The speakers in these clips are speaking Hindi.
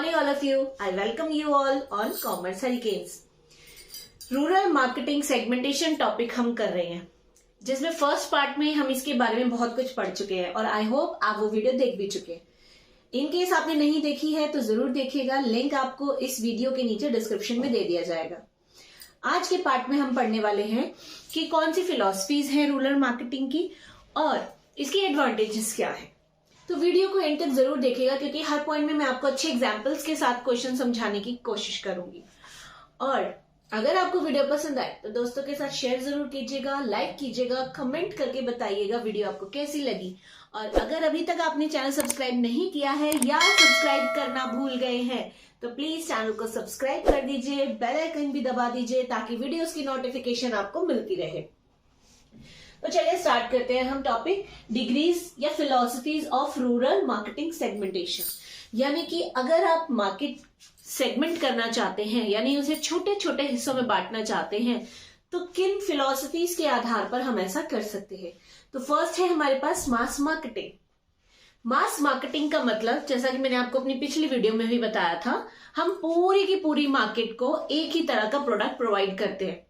morning all of you. I welcome you all on Commerce Hurricanes. Rural marketing segmentation topic हम कर रहे हैं, जिसमें फर्स्ट पार्ट में हम इसके बारे में बहुत कुछ पढ़ चुके हैं और आई होप आप वो वीडियो देख भी चुके हैं। इन केस आपने नहीं देखी है तो जरूर देखिएगा, लिंक आपको इस वीडियो के नीचे डिस्क्रिप्शन में दे दिया जाएगा। आज के पार्ट में हम पढ़ने वाले हैं कि कौन सी फिलॉसफीज हैं रूरल मार्केटिंग की और इसकी एडवांटेजेस क्या है। तो वीडियो को एंड तक जरूर देखिएगा, क्योंकि हर पॉइंट में मैं आपको अच्छे एग्जांपल्स के साथ क्वेश्चन समझाने की कोशिश करूंगी। और अगर आपको वीडियो पसंद आए तो दोस्तों के साथ शेयर जरूर कीजिएगा, लाइक कीजिएगा, कमेंट करके बताइएगा वीडियो आपको कैसी लगी। और अगर अभी तक आपने चैनल सब्सक्राइब नहीं किया है या सब्सक्राइब करना भूल गए हैं तो प्लीज चैनल को सब्सक्राइब कर दीजिए, बेल आइकन भी दबा दीजिए ताकि वीडियोस की नोटिफिकेशन आपको मिलती रहे। तो चलिए स्टार्ट करते हैं हम टॉपिक डिग्रीज या philosophies of rural marketing segmentation. यानी कि अगर आप मार्केट सेगमेंट करना चाहते हैं, यानी उसे छोटे छोटे हिस्सों में बांटना चाहते हैं, तो किन फिलॉसफीज के आधार पर हम ऐसा कर सकते हैं। तो फर्स्ट है हमारे पास मास मार्केटिंग। मास मार्केटिंग का मतलब, जैसा कि मैंने आपको अपनी पिछली वीडियो में भी बताया था, हम पूरी की पूरी मार्केट को एक ही तरह का प्रोडक्ट प्रोवाइड करते हैं।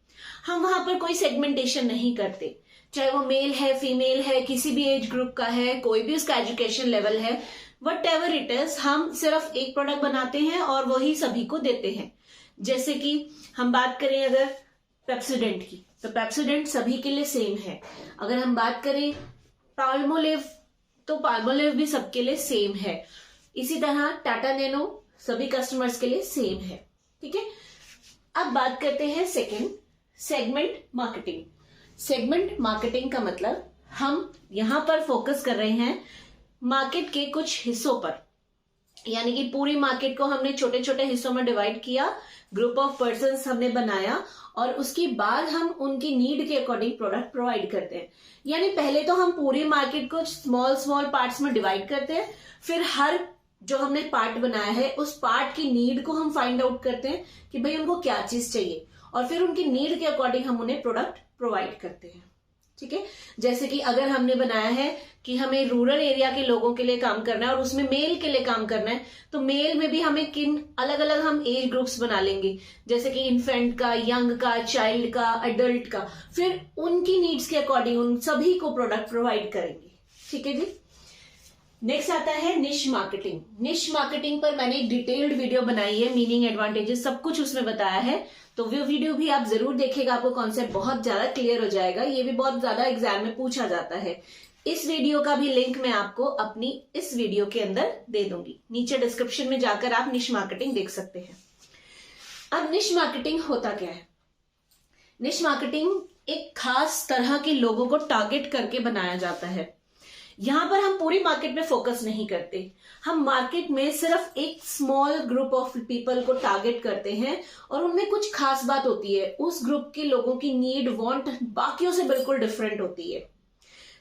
हम वहां पर कोई सेगमेंटेशन नहीं करते, चाहे वो मेल है, फीमेल है, किसी भी एज ग्रुप का है, कोई भी उसका एजुकेशन लेवल है, वट एवर इट इज, हम सिर्फ एक प्रोडक्ट बनाते हैं और वही सभी को देते हैं। जैसे कि हम बात करें अगर पेप्सोडेंट की, तो पेप्सोडेंट सभी के लिए सेम है। अगर हम बात करें पाल्मोलिव, तो पाल्मोलिव भी सबके लिए सेम है। इसी तरह टाटा नैनो सभी कस्टमर्स के लिए सेम है। ठीक है, अब बात करते हैं second, segment marketing. Segment marketing का मतलब हम यहां पर फोकस कर रहे हैं मार्केट के कुछ हिस्सों पर, यानी कि पूरी मार्केट को हमने छोटे छोटे हिस्सों में डिवाइड किया, ग्रुप ऑफ पर्संस हमने बनाया और उसके बाद हम उनकी नीड के अकॉर्डिंग प्रोडक्ट प्रोवाइड करते हैं। यानी पहले तो हम पूरी मार्केट को स्मॉल स्मॉल पार्ट्स में डिवाइड करते हैं, फिर हर जो हमने पार्ट बनाया है उस पार्ट की नीड को हम फाइंड आउट करते हैं कि भाई उनको क्या चीज चाहिए, और फिर उनकी नीड के अकॉर्डिंग हम उन्हें प्रोडक्ट प्रोवाइड करते हैं। ठीक है, जैसे कि अगर हमने बनाया है कि हमें रूरल एरिया के लोगों के लिए काम करना है और उसमें मेल के लिए काम करना है, तो मेल में भी हमें किन अलग अलग हम एज ग्रुप्स बना लेंगे, जैसे कि इन्फेंट का, यंग का, चाइल्ड का, एडल्ट का, फिर उनकी नीड्स के अकॉर्डिंग उन सभी को प्रोडक्ट प्रोवाइड करेंगे। ठीक है जी। नेक्स्ट आता है निश मार्केटिंग। निश मार्केटिंग पर मैंने एक डिटेल्ड वीडियो बनाई है, मीनिंग, एडवांटेजेस सब कुछ उसमें बताया है, तो वो वीडियो भी आप जरूर देखिएगा, आपको कॉन्सेप्ट बहुत ज्यादा क्लियर हो जाएगा। ये भी बहुत ज्यादा एग्जाम में पूछा जाता है। इस वीडियो का भी लिंक मैं आपको अपनी इस वीडियो के अंदर दे दूंगी, नीचे डिस्क्रिप्शन में जाकर आप निश मार्केटिंग देख सकते हैं। अब निश मार्केटिंग होता क्या है? निश मार्केटिंग एक खास तरह के लोगों को टारगेट करके बनाया जाता है। यहां पर हम पूरी मार्केट में फोकस नहीं करते, हम मार्केट में सिर्फ एक स्मॉल ग्रुप ऑफ पीपल को टारगेट करते हैं और उनमें कुछ खास बात होती है। उस ग्रुप के लोगों की नीड, वांट बाकियों से बिल्कुल डिफरेंट होती है।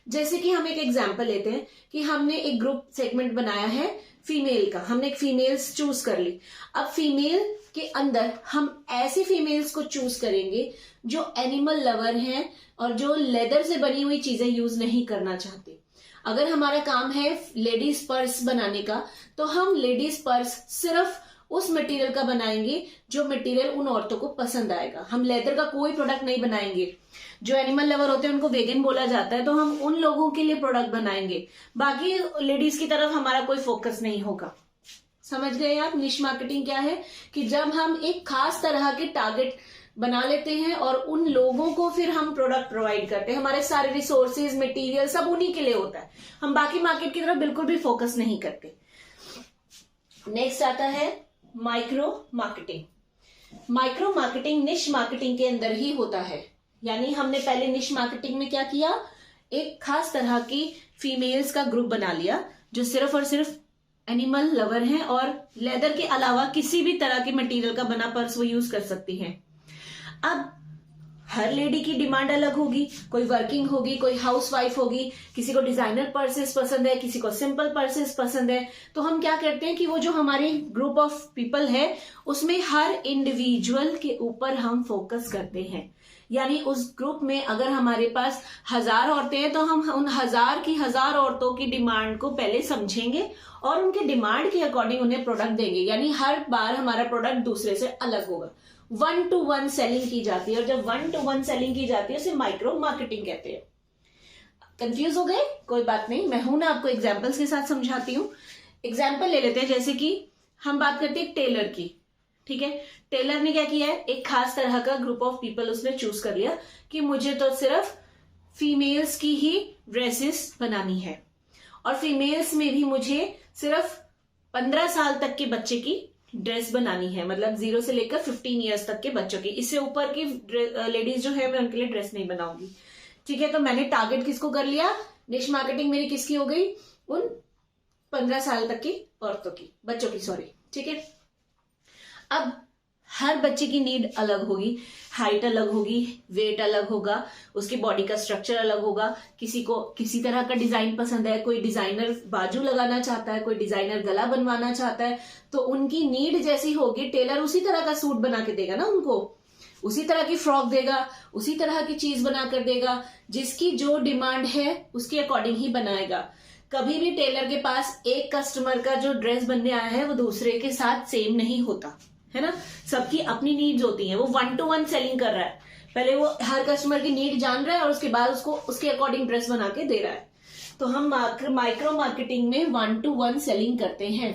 जैसे कि हम एक एग्जांपल लेते हैं कि हमने एक ग्रुप सेगमेंट बनाया है फीमेल का, हमने एक फीमेल्स चूज कर ली। अब फीमेल के अंदर हम ऐसी फीमेल्स को चूज करेंगे जो एनिमल लवर हैं और जो लेदर से बनी हुई चीजें यूज नहीं करना चाहते। अगर हमारा काम है लेडीज पर्स बनाने का, तो हम लेडीज पर्स सिर्फ उस मटेरियल का बनाएंगे जो मटेरियल उन औरतों को पसंद आएगा। हम लेदर का कोई प्रोडक्ट नहीं बनाएंगे। जो एनिमल लवर होते हैं उनको वेगन बोला जाता है, तो हम उन लोगों के लिए प्रोडक्ट बनाएंगे, बाकी लेडीज की तरफ हमारा कोई फोकस नहीं होगा। समझ गए आप निश मार्केटिंग क्या है? कि जब हम एक खास तरह के टारगेट बना लेते हैं और उन लोगों को फिर हम प्रोडक्ट प्रोवाइड करते हैं, हमारे सारे रिसोर्सेज, मटेरियल सब उन्हीं के लिए होता है, हम बाकी मार्केट की तरफ बिल्कुल भी फोकस नहीं करते। नेक्स्ट आता है माइक्रो मार्केटिंग। माइक्रो मार्केटिंग निश मार्केटिंग के अंदर ही होता है। यानी हमने पहले निश मार्केटिंग में क्या किया, एक खास तरह की फीमेल्स का ग्रुप बना लिया जो सिर्फ और सिर्फ एनिमल लवर हैं और लेदर के अलावा किसी भी तरह के मटेरियल का बना पर्स वो यूज कर सकती हैं। अब हर लेडी की डिमांड अलग होगी, कोई वर्किंग होगी, कोई हाउसवाइफ होगी, किसी को डिजाइनर पर्सेस पसंद है, किसी को सिंपल पर्सेस पसंद है। तो हम क्या करते हैं कि वो जो हमारे ग्रुप ऑफ पीपल है उसमें हर इंडिविजुअल के ऊपर हम फोकस करते हैं। यानी उस ग्रुप में अगर हमारे पास 1000 औरतें हैं तो हम उन 1000 की 1000 औरतों की डिमांड को पहले समझेंगे और उनके डिमांड के अकॉर्डिंग उन्हें प्रोडक्ट देंगे। यानी हर बार हमारा प्रोडक्ट दूसरे से अलग होगा। 1-to-1 सेलिंग की जाती है, और जब 1-to-1 सेलिंग की जाती है उसे माइक्रो मार्केटिंग कहते हैं। कंफ्यूज हो गए? कोई बात नहीं, मैं हूं ना, आपको एग्जाम्पल्स के साथ समझाती हूँ। एग्जाम्पल ले लेते हैं, जैसे कि हम बात करते हैं टेलर की। ठीक है, टेलर ने क्या किया है, एक खास तरह का ग्रुप ऑफ पीपल उसने चूज कर लिया कि मुझे तो सिर्फ फीमेल्स की ही ड्रेसेस बनानी है, और फीमेल्स में भी मुझे सिर्फ 15 साल तक के बच्चे की ड्रेस बनानी है, मतलब 0 से लेकर 15 ईयर्स तक के बच्चों की। इससे ऊपर की लेडीज जो है मैं उनके लिए ड्रेस नहीं बनाऊंगी। ठीक है, तो मैंने टारगेट किसको कर लिया, निश मार्केटिंग मेरी किसकी हो गई, उन 15 साल तक की औरतों की, बच्चों की, सॉरी। ठीक है, अब हर बच्चे की नीड अलग होगी, हाइट अलग होगी, वेट अलग होगा, उसकी बॉडी का स्ट्रक्चर अलग होगा। किसी को किसी तरह का डिजाइन पसंद है, कोई डिजाइनर बाजू लगाना चाहता है, कोई डिजाइनर गला बनवाना चाहता है, तो उनकी नीड जैसी होगी टेलर उसी तरह का सूट बना के देगा ना, उनको उसी तरह की फ्रॉक देगा, उसी तरह की चीज बना कर देगा, जिसकी जो डिमांड है उसके अकॉर्डिंग ही बनाएगा। कभी भी टेलर के पास एक कस्टमर का जो ड्रेस बनने आया है वो दूसरे के साथ सेम नहीं होता है ना, सबकी अपनी नीड्स होती हैं। वो 1-to-1 सेलिंग कर रहा है, पहले वो हर कस्टमर की नीड जान रहा है और उसके बाद उसको उसके अकॉर्डिंग ड्रेस बना के दे रहा है। तो हम माइक्रो मार्केटिंग में 1-to-1 सेलिंग करते हैं।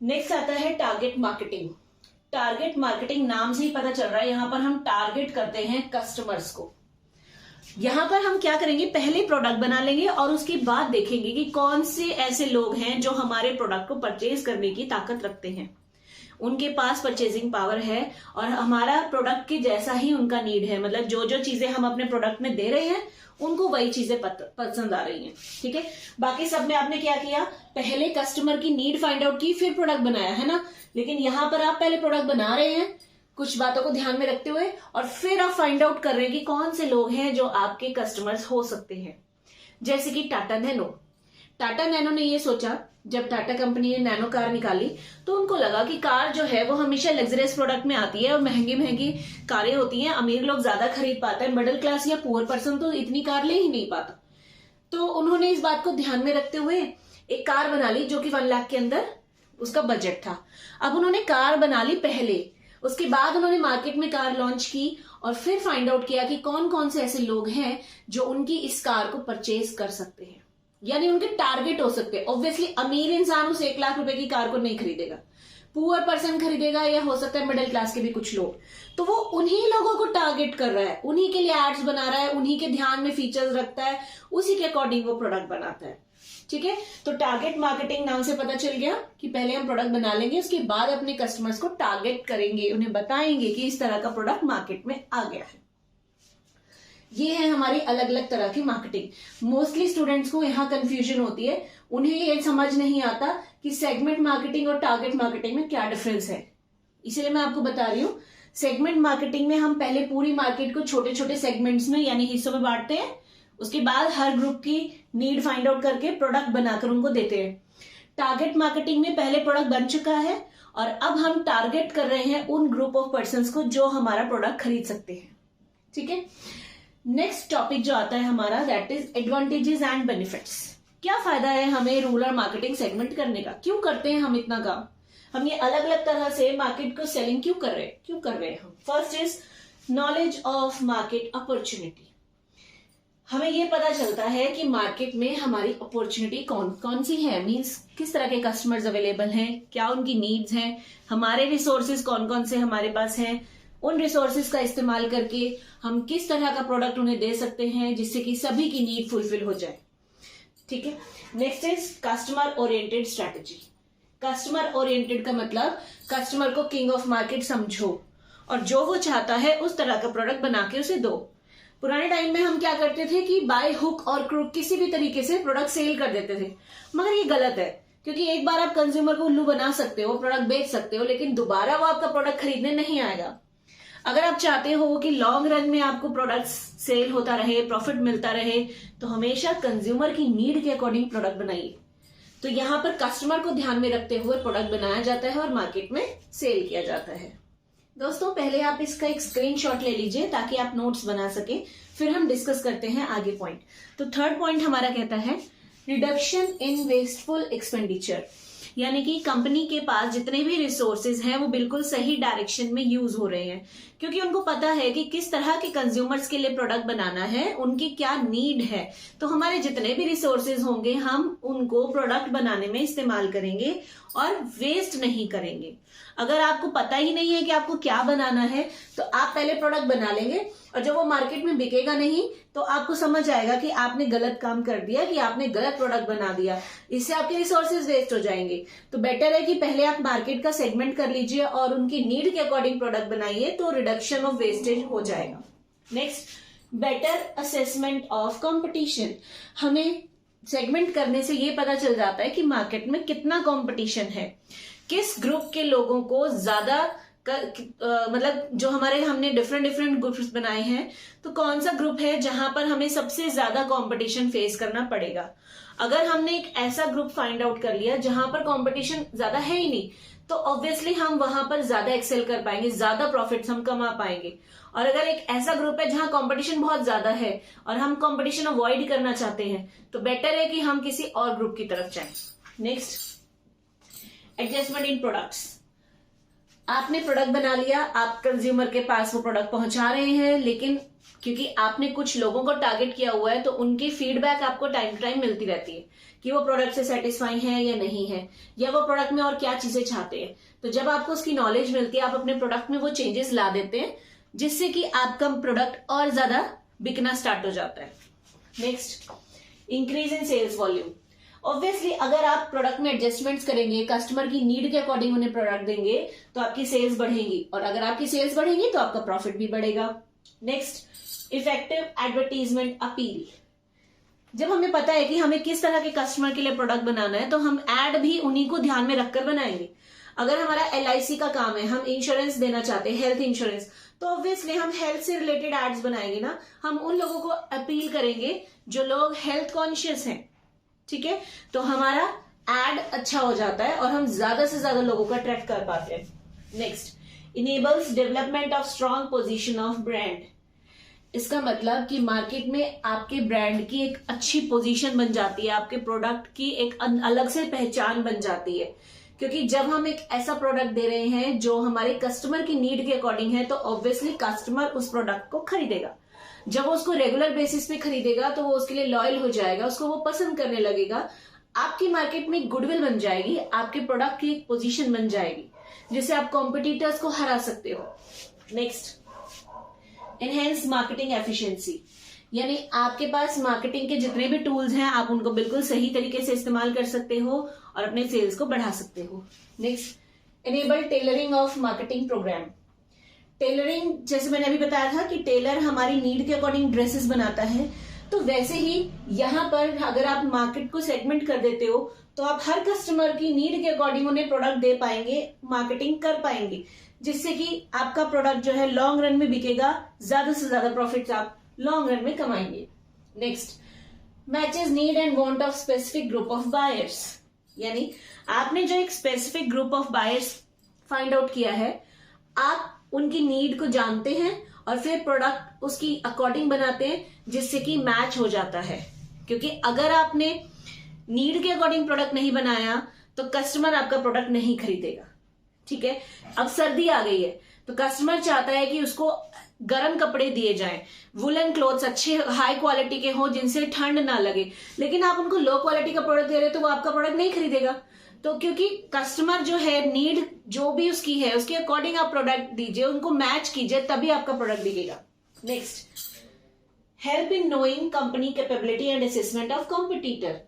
नेक्स्ट आता है टारगेट मार्केटिंग। टारगेट मार्केटिंग नाम से ही पता चल रहा है, यहां पर हम टारगेट करते हैं कस्टमर्स को। यहां पर हम क्या करेंगे, पहले प्रोडक्ट बना लेंगे और उसके बाद देखेंगे कि कौन से ऐसे लोग हैं जो हमारे प्रोडक्ट को परचेज करने की ताकत रखते हैं, उनके पास परचेजिंग पावर है और हमारा प्रोडक्ट के जैसा ही उनका नीड है। मतलब जो जो चीजें हम अपने प्रोडक्ट में दे रहे हैं उनको वही चीजें पसंद आ रही हैं। ठीक है, बाकी सब में आपने क्या किया, पहले कस्टमर की नीड फाइंड आउट की, फिर प्रोडक्ट बनाया, है ना। लेकिन यहां पर आप पहले प्रोडक्ट बना रहे हैं कुछ बातों को ध्यान में रखते हुए, और फिर आप फाइंड आउट कर रहे हैं कि कौन से लोग हैं जो आपके कस्टमर्स हो सकते हैं। जैसे कि टाटा नैनो ने ये सोचा, जब टाटा कंपनी ने नैनो कार निकाली तो उनको लगा कि कार जो है वो हमेशा लग्जरियस प्रोडक्ट में आती है और महंगी महंगी कारें होती हैं, अमीर लोग ज्यादा खरीद पाते हैं, मिडिल क्लास या पुअर पर्सन तो इतनी कार ले ही नहीं पाता। तो उन्होंने इस बात को ध्यान में रखते हुए एक कार बना ली जो कि 1 लाख के अंदर उसका बजट था। अब उन्होंने कार बना ली पहले, उसके बाद उन्होंने मार्केट में कार लॉन्च की और फिर फाइंड आउट किया कि कौन कौन से ऐसे लोग हैं जो उनकी इस कार को परचेज कर सकते हैं, यानी उनके टारगेट हो सकते हैं। ऑब्वियसली अमीर इंसान उस 1 लाख रुपए की कार को नहीं खरीदेगा, पुअर पर्सन खरीदेगा या हो सकता है मिडिल क्लास के भी कुछ लोग। तो वो उन्हीं लोगों को टारगेट कर रहा है, उन्हीं के लिए एड्स बना रहा है, उन्हीं के ध्यान में फीचर्स रखता है, उसी के अकॉर्डिंग वो प्रोडक्ट बनाता है। ठीक है, तो टारगेट मार्केटिंग नाम से पता चल गया कि पहले हम प्रोडक्ट बना लेंगे, उसके बाद अपने कस्टमर्स को टारगेट करेंगे, उन्हें बताएंगे कि इस तरह का प्रोडक्ट मार्केट में आ गया है। ये है हमारी अलग अलग तरह की मार्केटिंग। मोस्टली स्टूडेंट्स को यहाँ कंफ्यूजन होती है, उन्हें ये समझ नहीं आता कि सेगमेंट मार्केटिंग और टारगेट मार्केटिंग में क्या डिफरेंस है। इसलिए मैं आपको बता रही हूँ, सेगमेंट मार्केटिंग में हम पहले पूरी मार्केट को छोटे छोटे सेगमेंट्स में यानी हिस्सों में बांटते हैं, उसके बाद हर ग्रुप की नीड फाइंड आउट करके प्रोडक्ट बनाकर उनको देते हैं। टारगेट मार्केटिंग में पहले प्रोडक्ट बन चुका है और अब हम टारगेट कर रहे हैं उन ग्रुप ऑफ पर्संस को जो हमारा प्रोडक्ट खरीद सकते हैं। ठीक है, नेक्स्ट टॉपिक जो आता है हमारा, that is advantages and benefits. क्या फायदा है हमें रूरल मार्केटिंग सेगमेंट करने का, क्यों करते हैं हम इतना काम, हम ये अलग अलग तरह से मार्केट को सेलिंग क्यों कर रहे हैं हम। First is knowledge of market opportunity. हमें ये पता चलता है कि मार्केट में हमारी अपॉर्चुनिटी कौन कौन सी है, मींस किस तरह के कस्टमर्स अवेलेबल हैं, क्या उनकी नीड्स हैं, हमारे रिसोर्सेज कौन कौन से हमारे पास हैं, उन रिसोर्सेज का इस्तेमाल करके हम किस तरह का प्रोडक्ट उन्हें दे सकते हैं जिससे कि सभी की नीड फुलफिल हो जाए। ठीक है, next is customer oriented strategy. Customer oriented का मतलब कस्टमर को किंग ऑफ मार्केट समझो और जो वो चाहता है उस तरह का प्रोडक्ट बना के उसे दो। पुराने टाइम में हम क्या करते थे कि बाय हुक और क्रुक किसी भी तरीके से प्रोडक्ट सेल कर देते थे, मगर ये गलत है, क्योंकि एक बार आप कंज्यूमर को उल्लू बना सकते हो, प्रोडक्ट बेच सकते हो, लेकिन दोबारा वो आपका प्रोडक्ट खरीदने नहीं आएगा। अगर आप चाहते हो कि लॉन्ग रन में आपको प्रोडक्ट सेल होता रहे, प्रॉफिट मिलता रहे, तो हमेशा कंज्यूमर की नीड के अकॉर्डिंग प्रोडक्ट बनाइए। तो यहाँ पर कस्टमर को ध्यान में रखते हुए प्रोडक्ट बनाया जाता है और मार्केट में सेल किया जाता है। दोस्तों पहले आप इसका एक स्क्रीनशॉट ले लीजिए ताकि आप नोट्स बना सके, फिर हम डिस्कस करते हैं आगे पॉइंट। तो थर्ड पॉइंट हमारा कहता है रिडक्शन इन वेस्टफुल एक्सपेंडिचर, यानी कि कंपनी के पास जितने भी रिसोर्सेज हैं वो बिल्कुल सही डायरेक्शन में यूज हो रहे हैं, क्योंकि उनको पता है कि किस तरह के कंज्यूमर्स के लिए प्रोडक्ट बनाना है, उनकी क्या नीड है। तो हमारे जितने भी रिसोर्सेज होंगे हम उनको प्रोडक्ट बनाने में इस्तेमाल करेंगे और वेस्ट नहीं करेंगे। अगर आपको पता ही नहीं है कि आपको क्या बनाना है तो आप पहले प्रोडक्ट बना लेंगे और जब वो मार्केट में बिकेगा नहीं तो आपको समझ आएगा कि आपने गलत काम कर दिया, कि आपने गलत प्रोडक्ट बना दिया, इससे आपके रिसोर्सेज वेस्ट हो जाएंगे। तो बेटर है कि पहले आप मार्केट का सेगमेंट कर लीजिए और उनकी नीड के अकॉर्डिंग प्रोडक्ट बनाइए, तो रिडक्शन ऑफ वेस्टेज हो जाएगा। Next, better assessment of competition. हमें सेगमेंट करने से ये पता चल जाता है कि मार्केट में कितना कंपटीशन है, किस ग्रुप के लोगों को ज्यादा मतलब जो हमने डिफरेंट ग्रुप्स बनाए हैं, तो कौन सा ग्रुप है जहां पर हमें सबसे ज्यादा कंपटीशन फेस करना पड़ेगा। अगर हमने एक ऐसा ग्रुप फाइंड आउट कर लिया जहां पर कंपटीशन ज्यादा है ही नहीं, तो ऑब्वियसली हम वहां पर ज्यादा एक्सेल कर पाएंगे, ज्यादा प्रॉफिट्स हम कमा पाएंगे। और अगर एक ऐसा ग्रुप है जहां कंपटीशन बहुत ज्यादा है और हम कंपटीशन अवॉइड करना चाहते हैं, तो बेटर है कि हम किसी और ग्रुप की तरफ जाएं। Next, adjustment in products. आपने प्रोडक्ट बना लिया, आप कंज्यूमर के पास वो प्रोडक्ट पहुंचा रहे हैं, लेकिन क्योंकि आपने कुछ लोगों को टारगेट किया हुआ है तो उनकी फीडबैक आपको टाइम टू टाइम मिलती रहती है कि वो प्रोडक्ट से सेटिस्फाई है या नहीं है, या वो प्रोडक्ट में और क्या चीजें चाहते हैं। तो जब आपको उसकी नॉलेज मिलती है, आप अपने प्रोडक्ट में वो चेंजेस ला देते हैं, जिससे कि आपका प्रोडक्ट और ज्यादा बिकना स्टार्ट हो जाता है। Next, increase in sales volume. Obviously अगर आप प्रोडक्ट में एडजस्टमेंट्स करेंगे, कस्टमर की नीड के अकॉर्डिंग उन्हें प्रोडक्ट देंगे, तो आपकी सेल्स बढ़ेंगी, और अगर आपकी सेल्स बढ़ेंगी तो आपका प्रॉफिट भी बढ़ेगा। Next, effective advertisement appeal. जब हमें पता है कि हमें किस तरह के कस्टमर के लिए प्रोडक्ट बनाना है, तो हम एड भी उन्हीं को ध्यान में रखकर बनाएंगे। अगर हमारा LIC का काम है, हम इंश्योरेंस देना चाहते हैं, हेल्थ इंश्योरेंस, तो ऑब्वियसली हम हेल्थ से रिलेटेड एड्स बनाएंगे ना। हम उन लोगों को अपील करेंगे जो लोग हेल्थ कॉन्शियस हैं, ठीक है, तो हमारा एड अच्छा हो जाता है और हम ज्यादा से ज्यादा लोगों को अट्रैक्ट कर पाते हैं। Next, enables development of strong position of brand. इसका मतलब कि मार्केट में आपके ब्रांड की एक अच्छी पोजीशन बन जाती है, आपके प्रोडक्ट की एक अलग से पहचान बन जाती है। क्योंकि जब हम एक ऐसा प्रोडक्ट दे रहे हैं जो हमारे कस्टमर की नीड के अकॉर्डिंग है, तो ऑब्वियसली कस्टमर उस प्रोडक्ट को खरीदेगा। जब वो उसको रेगुलर बेसिस पे खरीदेगा तो वो उसके लिए लॉयल हो जाएगा, उसको वो पसंद करने लगेगा। आपकी मार्केट में गुडविल बन जाएगी, आपके प्रोडक्ट की एक पोजीशन बन जाएगी, जिससे आप कॉम्पिटिटर्स को हरा सकते हो। नेक्स्ट, एनहेंस मार्केटिंग एफिशिएंसी, यानी आपके पास मार्केटिंग के जितने भी टूल्स हैं आप उनको बिल्कुल सही तरीके से इस्तेमाल कर सकते हो और अपने सेल्स को बढ़ा सकते हो। Next, enable tailoring of marketing programme. Tailoring, जैसे मैंने अभी बताया था कि टेलर हमारी नीड के अकॉर्डिंग ड्रेसेस बनाता है, तो वैसे ही यहाँ पर अगर आप मार्केट को सेगमेंट कर देते हो तो आप हर कस्टमर की नीड के अकॉर्डिंग उन्हें प्रोडक्ट दे पाएंगे, मार्केटिंग कर पाएंगे, जिससे कि आपका प्रोडक्ट जो है लॉन्ग रन में बिकेगा, ज्यादा से ज्यादा प्रॉफिट आप लॉन्ग रन में कमाएंगे। Next, matches need and want of specific group of buyers, यानी आपने जो एक specific group of buyers find out किया है, आप उनकी नीड को जानते हैं और फिर प्रोडक्ट उसकी अकॉर्डिंग बनाते हैं, जिससे कि मैच हो जाता है। क्योंकि अगर आपने नीड के अकॉर्डिंग प्रोडक्ट नहीं बनाया तो कस्टमर आपका प्रोडक्ट नहीं खरीदेगा, ठीक है। अब सर्दी आ गई है तो कस्टमर चाहता है कि उसको गर्म कपड़े दिए जाएं, वुलन क्लोथ्स अच्छे हाई क्वालिटी के हों जिनसे ठंड ना लगे, लेकिन आप उनको लो क्वालिटी का प्रोडक्ट दे रहे हो तो वो आपका प्रोडक्ट नहीं खरीदेगा। तो क्योंकि कस्टमर जो है नीड जो भी उसकी है उसके अकॉर्डिंग आप प्रोडक्ट दीजिए, उनको मैच कीजिए, तभी आपका प्रोडक्ट बिकेगा। Next, help in knowing company capability and assessment of competitor.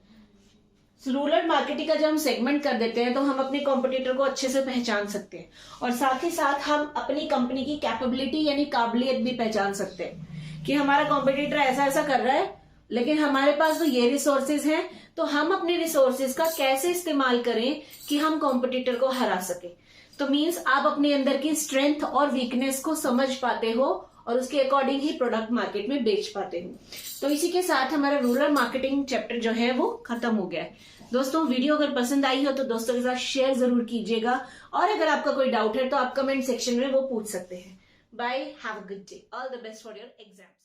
Rural marketing का जब हम सेगमेंट कर देते हैं तो हम अपने कॉम्पिटिटर को अच्छे से पहचान सकते हैं और साथ ही साथ हम अपनी कंपनी की कैपेबिलिटी यानी काबिलियत भी पहचान सकते हैं कि हमारा कॉम्पिटिटर ऐसा ऐसा कर रहा है, लेकिन हमारे पास तो ये रिसोर्सेज हैं, तो हम अपने रिसोर्सेज का कैसे इस्तेमाल करें कि हम कॉम्पिटिटर को हरा सके। तो मीन्स आप अपने अंदर की स्ट्रेंथ और वीकनेस को समझ पाते हो और उसके अकॉर्डिंग ही प्रोडक्ट मार्केट में बेच पाते हो। तो इसी के साथ हमारा रूरल मार्केटिंग चैप्टर जो है वो खत्म हो गया है। दोस्तों वीडियो अगर पसंद आई हो तो दोस्तों के साथ शेयर जरूर कीजिएगा, और अगर आपका कोई डाउट है तो आप कमेंट सेक्शन में वो पूछ सकते हैं। Bye, have a good day, all the best for your exams.